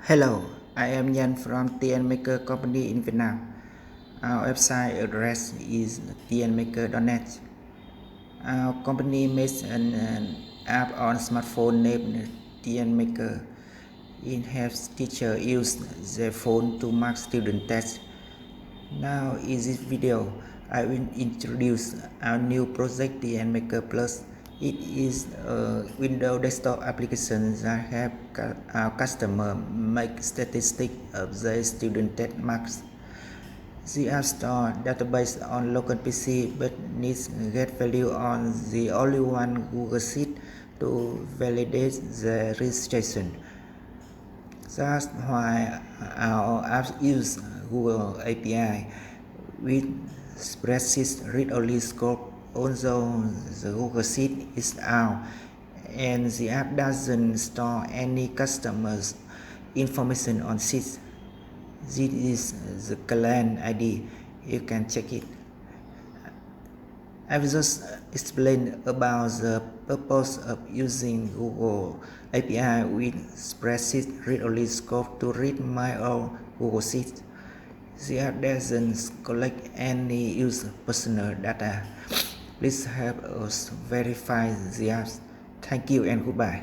Hello, I am Yan from TNMaker company in Vietnam. Our website address is TNMaker.net. Our company makes an app on smartphone named TNMaker. It helps teachers use their phone to mark student tests. Now in this video, I will introduce our new project TNMakerPlus. It is a Windows desktop application that helps our customer make statistics of their student test marks. The App Store database on local PC but needs get value on the only one Google Sheet to validate the registration. That's why our app use Google API with SpreadsheetReadonly scope. Although the Google Sheet is out and the app doesn't store any customers' information on sheets. This is the client ID. You can check it. I've just explained about the purpose of using Google API with SpreadsheetReadonly scope to read my own Google Sheet. The app doesn't collect any user personal data. Please help us verify the apps. Thank you and goodbye.